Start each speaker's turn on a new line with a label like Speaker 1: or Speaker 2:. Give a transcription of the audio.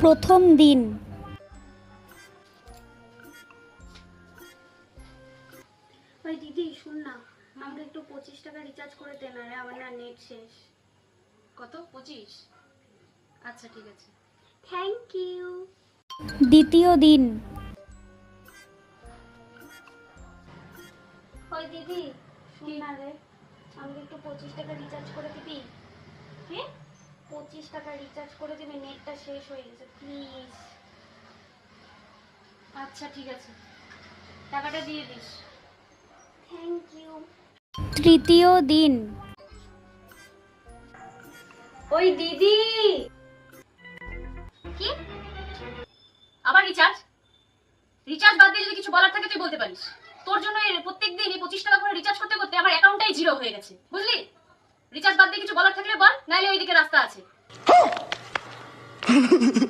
Speaker 1: প্রথম দিন।
Speaker 2: ওই দিদি শুন না, আমাকে একটু 25 টাকা রিচার্জ করে দে না রে, আমার না নেট শেষ।
Speaker 3: কত? 25? আচ্ছা ঠিক আছে।
Speaker 2: Thank you.
Speaker 1: দ্বিতীয় দিন।
Speaker 2: ওই দিদি শুন না রে, আমাকে একটু 25 টাকা রিচার্জ করে দিবি?
Speaker 3: কি?
Speaker 2: 25 টাকা রিচার্জ করে দিবি, নেটটা শেষ হয়ে গেছে প্লিজ।
Speaker 3: আচ্ছা ঠিক আছে, টাকাটা দিয়ে দিস।
Speaker 2: Thank you.
Speaker 1: তৃতীয় দিন।
Speaker 2: ওই দিদি।
Speaker 3: কি? আবার রিচার্জ? রিচার্জ বাদ দিয়ে যদি কিছু বলার থাকে তুই বলতে পারিস। তোর জন্য প্রত্যেকদিন এই 25 টাকা করে রিচার্জ করতে করতে আমার অ্যাকাউন্টটাই জিরো হয়ে গেছে, বুঝলি? রিচার্জ বাদ দিয়ে কিছু বলার থাকলে বল, নাইলে ওইদিকে রাস্তা আছে।